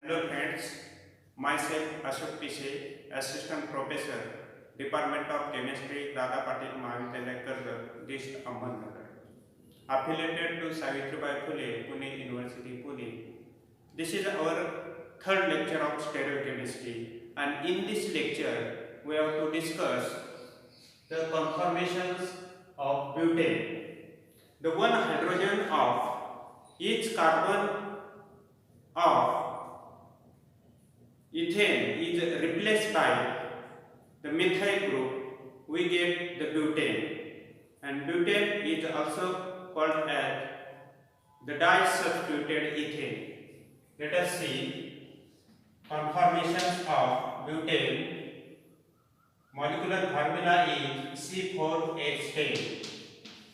Hello friends, myself Ashok Pishe, Assistant Professor, Department of Chemistry, Dada Patil Mahavidyalaya Karjat, District Ahmednagar, affiliated to Savitribai Phule, Pune University, Pune. This is our third lecture of stereochemistry, and in this lecture we have to discuss the conformations of butane. The one hydrogen of each carbon of ethane is replaced by the methyl group, we get the butane. And butane is also called as the disubstituted ethane. Let us see conformations of butane. Molecular formula is C4H10.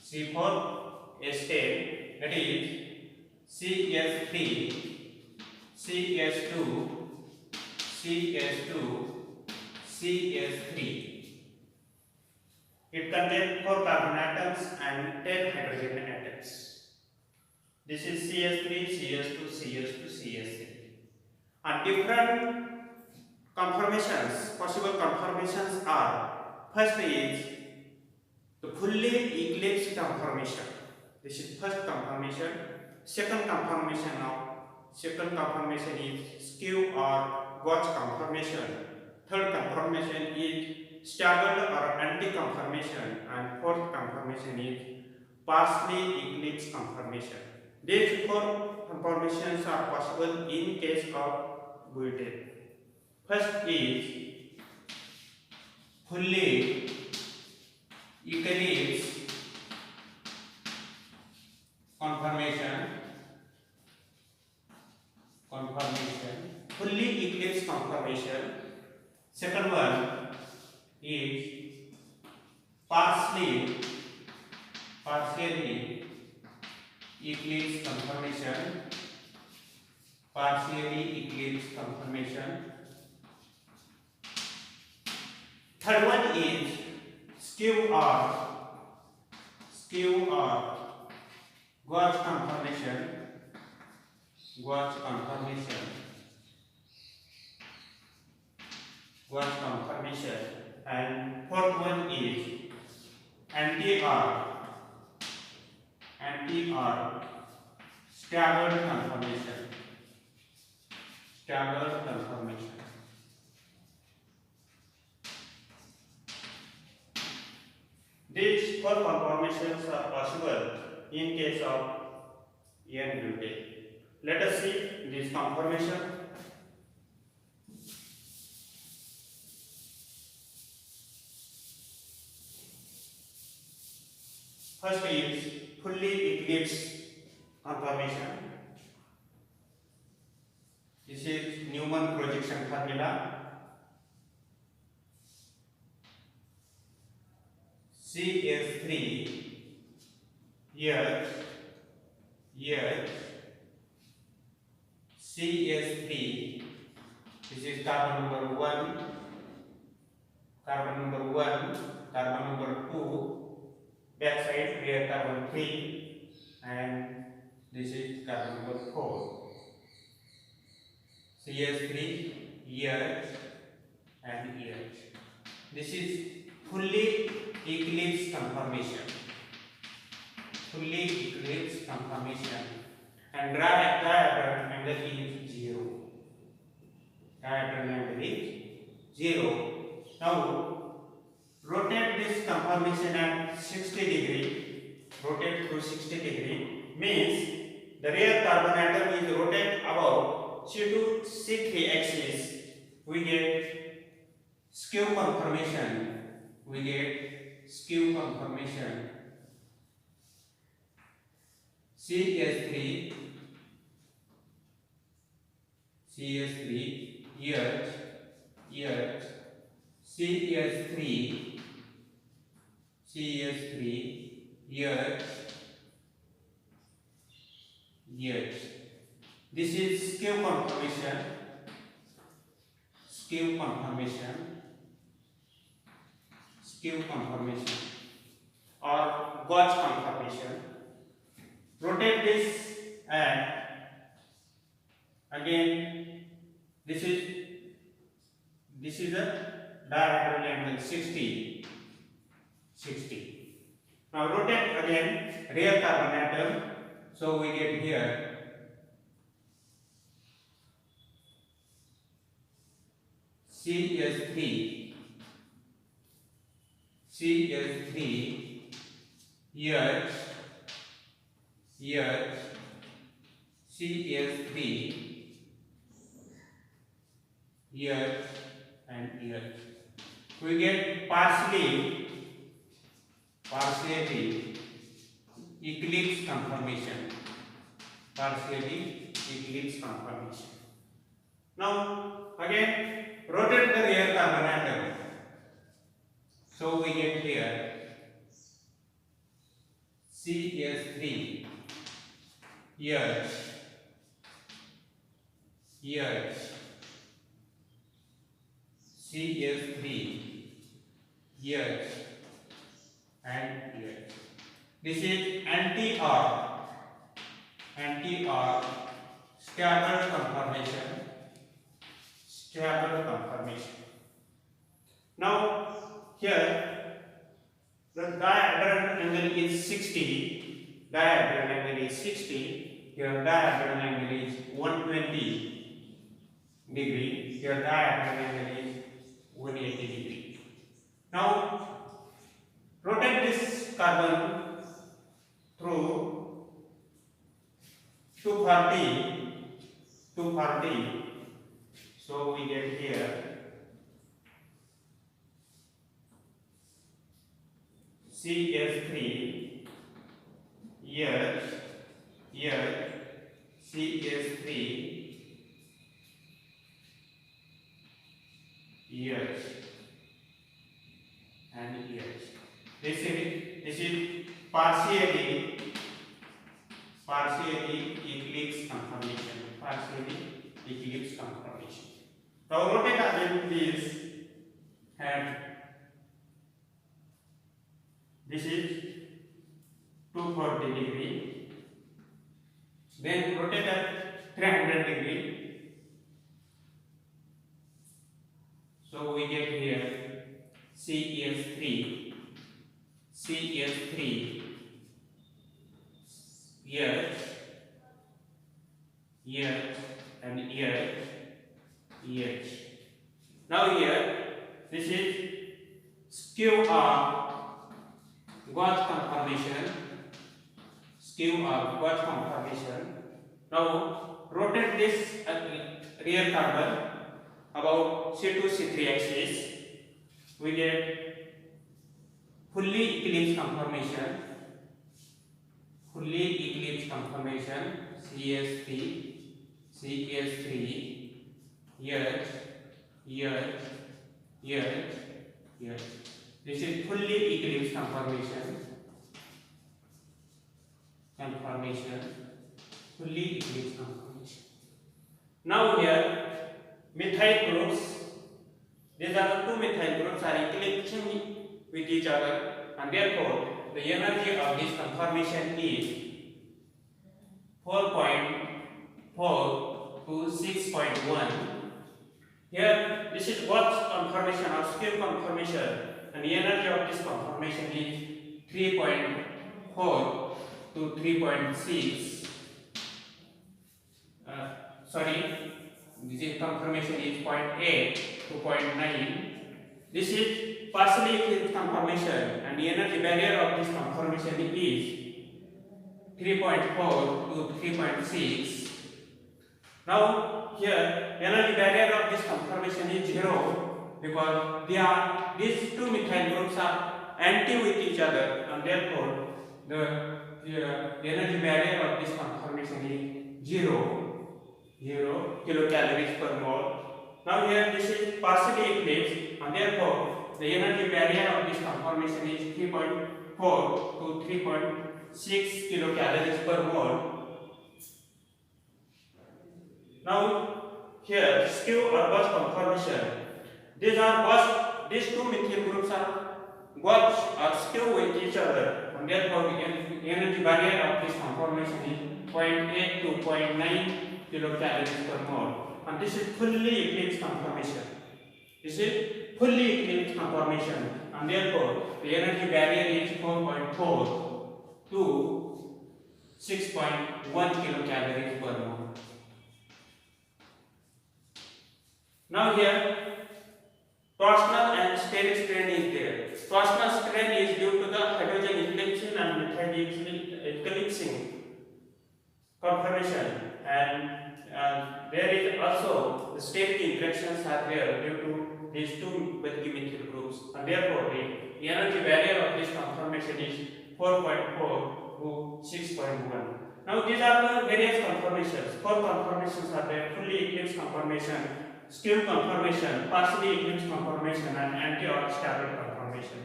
C4H10, that is CH3, CH2, CH2, CH3. It contains 4 carbon atoms and 10 hydrogen atoms. This is CH3, CH2, CH2, CH3. And different conformations, possible conformations are: first is the fully eclipsed conformation. This is first conformation. Second conformation is skew or gauge conformation. Third conformation is staggered or anti-conformation, and fourth conformation is partially eclipsed conformation. These 4 conformations are possible in case of butane. First is fully eclipsed conformation. Fully eclipsed conformation. Second one is partially eclipsed conformation. Third one is skew or gauge conformation. And fourth one is anti or staggered conformation. These 4 conformations are possible in case of N-butane. Let us see this conformation. First is fully eclipsed conformation. This is Newman projection formula. CH3 CH3. This is carbon number 1, carbon number 2, back side here carbon 3, and this is carbon number 4. CH3 and this is fully eclipsed conformation. And diagonal angle is 0. Now rotate this conformation at 60 degree. Rotate through 60 degree means the rear carbon atom is rotate about C2 C3 axis. We get skew conformation. CH3 here, CH3 here. This is skew conformation or gauge conformation. Rotate this and again this is a dihedral angle 60. Now rotate again rear carbon atom. So we get here CS3 here CS3 here and here. We get partially eclipse conformation. Now again rotate the rear carbon atom. So we get here CS3 here CS3 here and here. This is anti-R staggered conformation. Now here the dihedral angle is 60. Here dihedral angle is 120 degree. Here dihedral angle is 180 degree. Now rotate this carbon through 240. So we get here CS3 here CS3 here and here. This is partially eclipse conformation. Now rotate again this and this is 240 degree. Then rotate at 300 degree. So we get here CS3 here and here. Now here this is skew gauge conformation. Now rotate this rear carbon about C2 C3 axis. We get fully eclipse conformation. CS3 here. This is fully eclipse conformation. Now here methyl groups. These are the two methyl groups are eclipsing with each other, and therefore the energy of this conformation is 4.4 to 6.1. Here this is Gauge conformation or skew conformation, and the energy of this conformation is 3.4 to 3.6. This conformation is 0.8 to 0.9. This is partially eclipse conformation, and the energy barrier of this conformation is 3.4 to 3.6. Now here energy barrier of this conformation is 0 because these two methyl groups are anti with each other, and therefore the energy barrier of this conformation is 0 kilocalories per mole. Now here this is partially eclipsed, and therefore the energy barrier of this conformation is 3.4 to 3.6 kilocalories per mole. Now here skew or gauge conformation. These two methyl groups are gauge or skew with each other, and therefore the energy barrier of this conformation is 0.8 to 0.9 kilocalories per mole. and this is fully eclipse conformation. This is fully eclipse conformation, and therefore the energy barrier is 4.4 to 6.1 kilocalories per mole. Now here torsional and steric strain is there. Torsional strain is due to the hydrogen eclipsing and methyl eclipsing conformation, and there is also the steric interactions are there due to these two methyl groups, and therefore the energy barrier of this conformation is 4.4 to 6.1. Now these are the various conformations. 4 conformations are there: fully eclipsed conformation, skew conformation, partially eclipsed conformation, and anti-or staggered conformation.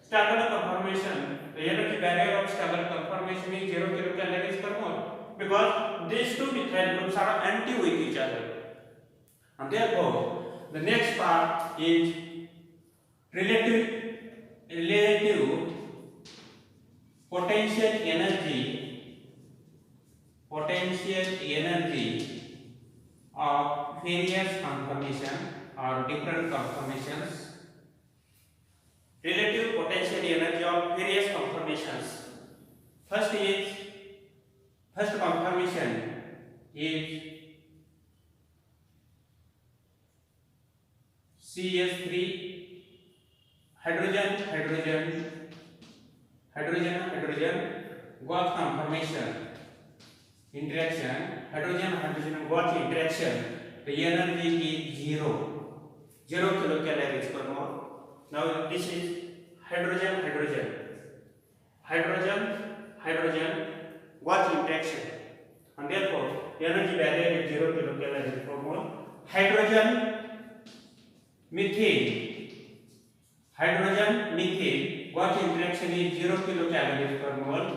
Staggered conformation, the energy barrier of staggered conformation is 0 kilocalories per mole, because these two methyl groups are anti with each other. And therefore, the next part is relative potential energy of various conformation or different conformations. Relative potential energy of various conformations. First conformation is CS3 hydrogen Gauss conformation interaction, hydrogen Gauss interaction. The energy is 0 kilocalories per mole. Now this is hydrogen Gauss interaction, and therefore energy barrier is 0 kilocalories per mole. Hydrogen methyl Gauss interaction is 0 kilocalories per mole.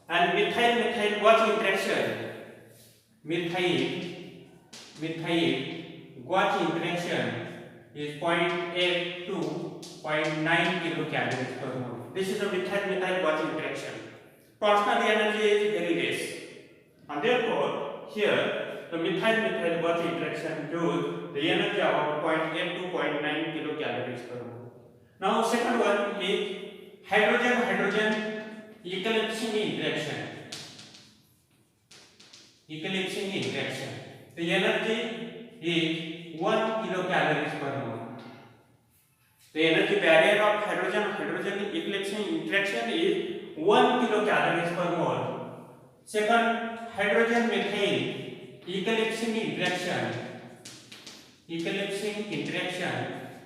And methyl Gauss interaction, methyl Gauss interaction is 0.8 to 0.9 kilocalories per mole. This is a methyl Gauss interaction. Torsional energy is very less, and therefore here the methyl Gauss interaction gives the energy about 0.8 to 0.9 kilocalories per mole. Now second one is hydrogen eclipsing interaction. The energy is 1 kilocalories per mole. The energy barrier of hydrogen eclipsing interaction is 1 kilocalories per mole. Second, hydrogen methyl eclipsing interaction.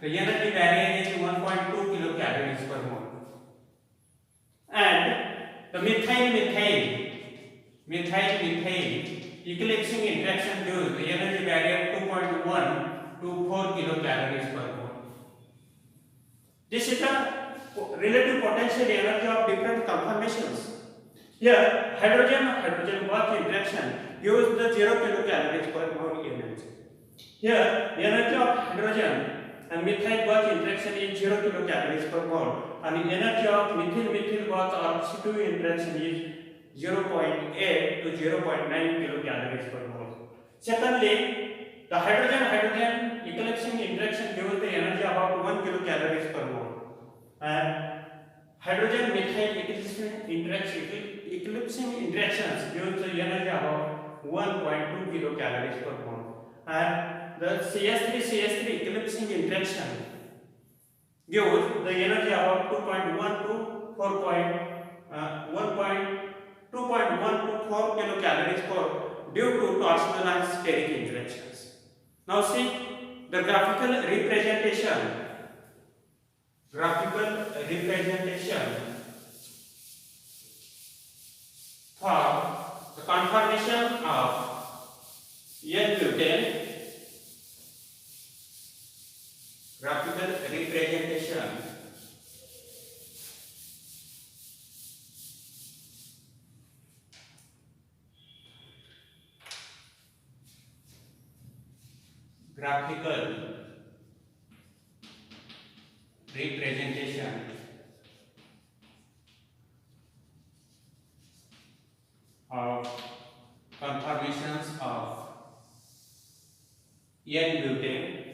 The energy barrier is 1.2 kilocalories per mole. And the methyl eclipsing interaction gives the energy barrier 2.1 to 4 kilocalories per mole. This is the relative potential energy of different conformations. Here, hydrogen Gauss interaction gives the 0 kilocalories per mole energy. Here, the energy of hydrogen and methyl Gauss interaction is 0 kilocalories per mole, and the energy of methyl Gauss or skew interaction is 0.8 to 0.9 kilocalories per mole. Secondly, the hydrogen eclipsing interaction gives the energy about 1 kilocalories per mole, and hydrogen methyl eclipsing interactions gives the energy about 1.2 kilocalories per mole, and the CS3 eclipsing interaction gives the energy about 2.1 to 4 kilocalories per due to torsional and steric interactions. Now see the graphical representation for the conformation of N-butane. Graphical representation of conformations of N-butane.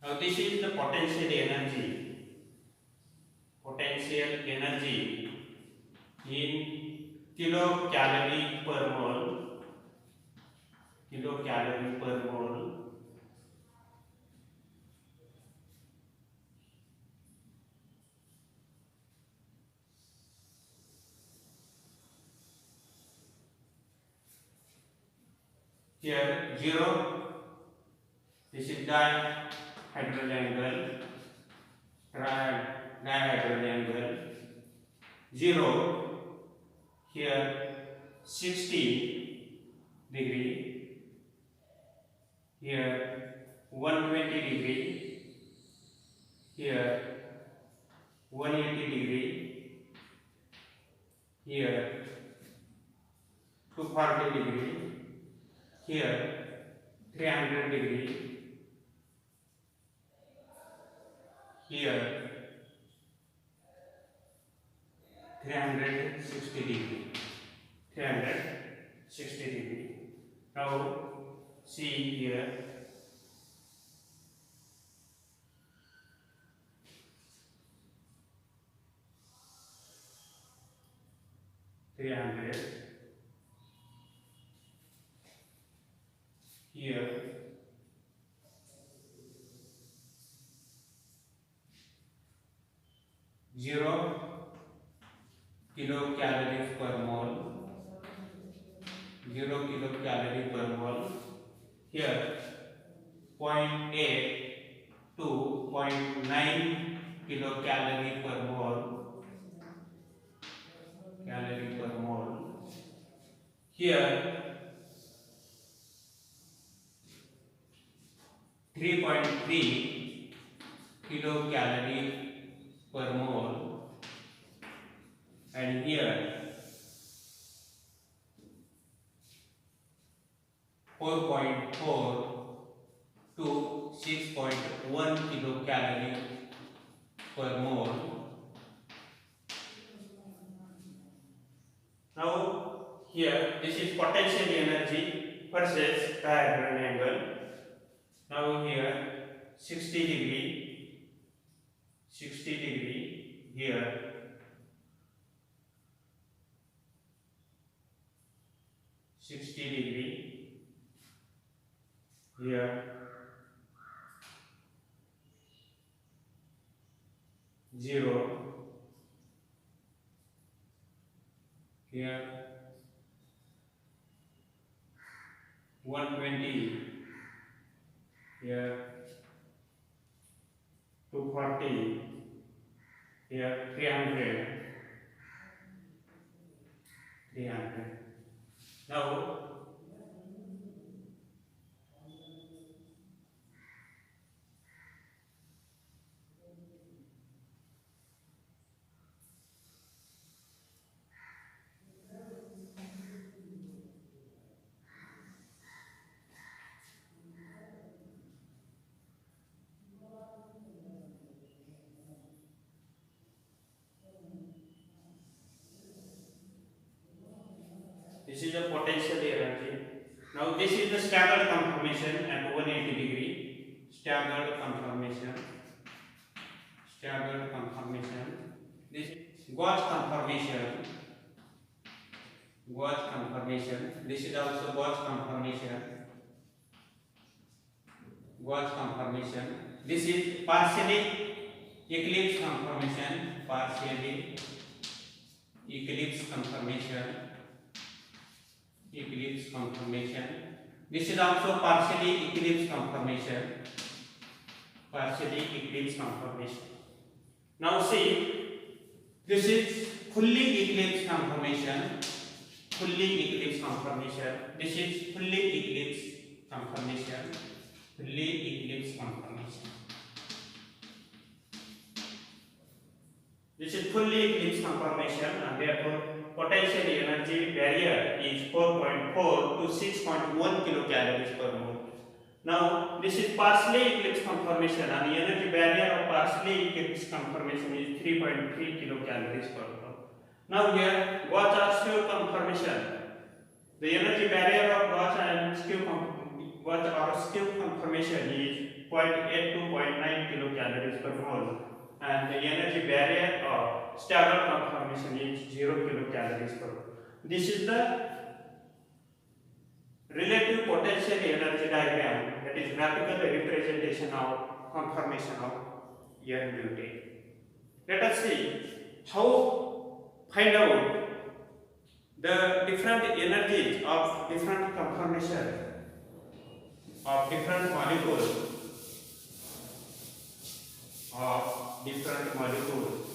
Now this is the potential energy in kilocalorie per mole. Here 0, this is dihedral angle, 0, here 60 degree, here 120 degree, here 180 degree, here 240 degree, here 300 degree, here 360 degree. Now see here, here 0 kilocalories per mole, here 0.8 to 0.9 kilocalorie per mole, here 3.3 kilocalorie per mole, and here 4.4 to 6.1 kilocalorie per mole. Now here this is potential energy versus dihedral angle. Now here 60 degree, here 60 degree, here 0, here 120, here 240, here 300. Now this is the potential energy. Now this is the staggered conformation at 180 degree. Staggered conformation. This is gauge conformation. This is also gauge conformation. This is partially eclipse conformation. This is also partially eclipse conformation. Now see, this is fully eclipse conformation. This is fully eclipse conformation. This is fully eclipse conformation, and therefore potential energy barrier is 4.4 to 6.1 kilocalories per mole. Now this is partially eclipse conformation, and the energy barrier of partially eclipse conformation is 3.3 kilocalories per mole. Now here gauge Archer conformation. The energy barrier of Gauss and skew conformation is 0.8 to 0.9 kilocalories per mole, and the energy barrier of staggered conformation is 0 kilocalories per mole. This is the relative potential energy diagram, that is graphical representation of conformation of N-butane. Let us see how find out the different energies of different conformation of different molecules of different molecules.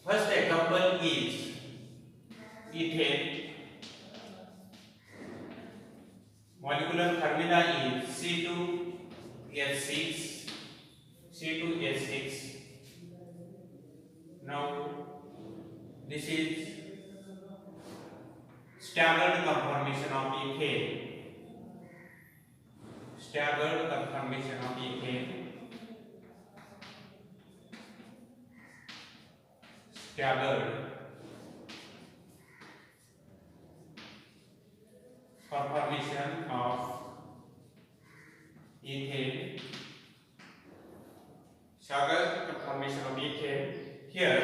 First example is ethane. Molecular formula is C2H6. Now this is staggered conformation of ethane. Staggered conformation of ethane. Staggered conformation of ethane. Staggered conformation of ethane. Here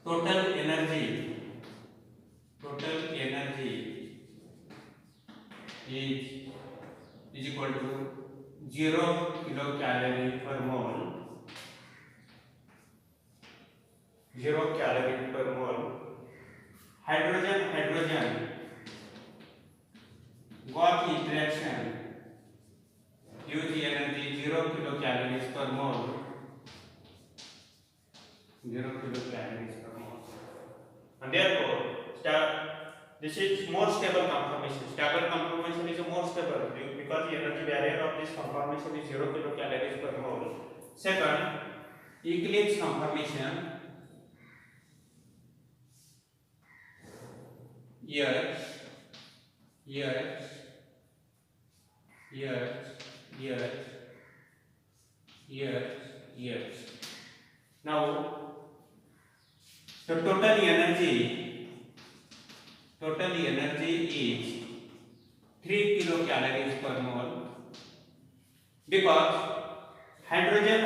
total energy is equal to 0 kilocalorie per mole. 0 calorie per mole. Hydrogen Gauss interaction use energy 0 kilocalories per mole. 0 kilocalories per mole. And therefore, this is more stable conformation. Staggered conformation is more stable because the energy barrier of this conformation is 0 kilocalories per mole. Second, eclipse conformation. Here. Now, the total energy is 3 kilocalories per mole, because hydrogen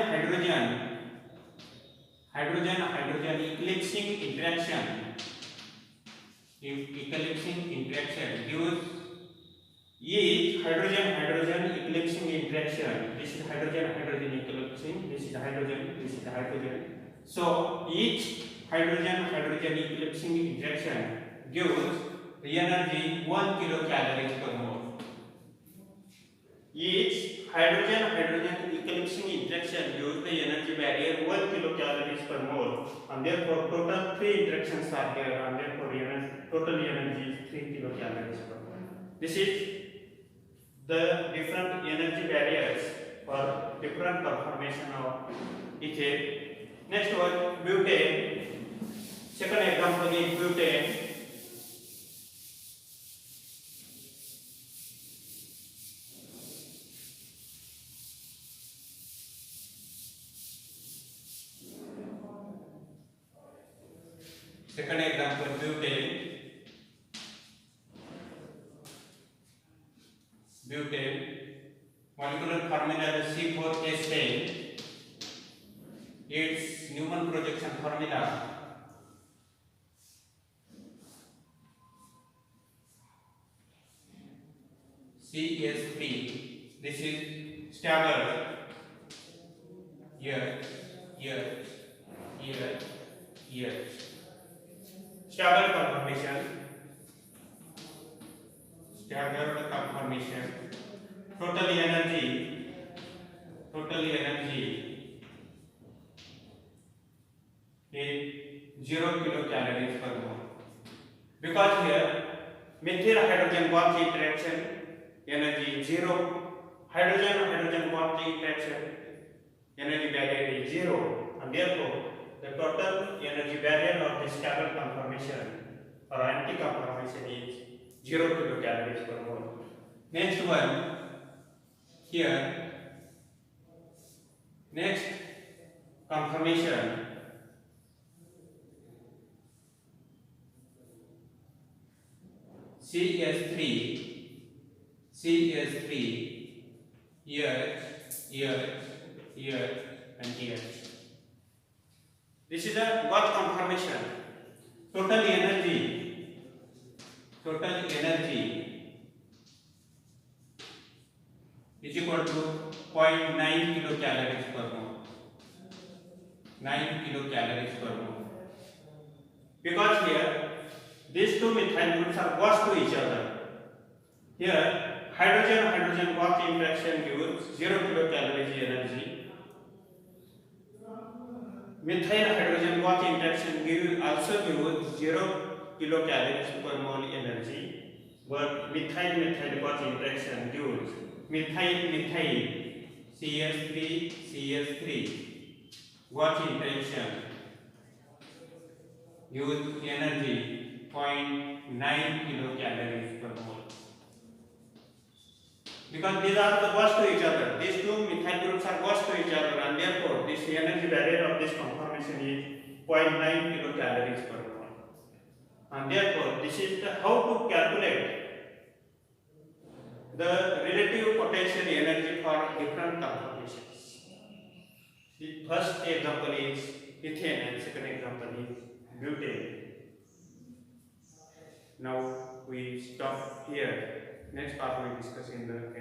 eclipsing interaction gives each hydrogen eclipsing interaction. This is hydrogen eclipsing, this is hydrogen. So each hydrogen eclipsing interaction gives the energy 1 kilocalories per mole. Each hydrogen eclipsing interaction gives the energy barrier 1 kilocalories per mole, and therefore total 3 interactions are there, and therefore total energy is 3 kilocalories per mole. This is the different energy barriers for different conformation of ethane. Next one, butane. Second example is butane. Second example, butane. Molecular formula is C4H10. Its Newman projection formula CH3. This is staggered. Here. Staggered conformation. Total energy is 0 kilocalories per mole. Because here methyl hydrogen bond interaction energy 0, hydrogen bond interaction energy barrier is 0, and therefore the total energy barrier of this staggered conformation or anti-conformation is 0 kilocalories per mole. Next one here. Next conformation. CH3, here, and here. This is a what conformation? Total energy is equal to 0.9 kilocalories per mole. 9 kilocalories per mole. Because here these two methyl groups are washed to each other. Here hydrogen Bosch interaction gives 0 kilocalories energy. Methyl hydrogen Bosch interaction also gives 0 kilocalories per mole energy. But methyl Bosch interaction gives methyl CH3 Bosch interaction gives energy 0.9 kilocalories per mole. Because these are the washed to each other. These two methyl groups are washed to each other, and therefore this energy barrier of this conformation is 0.9 kilocalories per mole. And therefore this is how to calculate the relative potential energy for different conformations. The first example is ethane and second example is butane. Now we stop here. Next part we discuss in the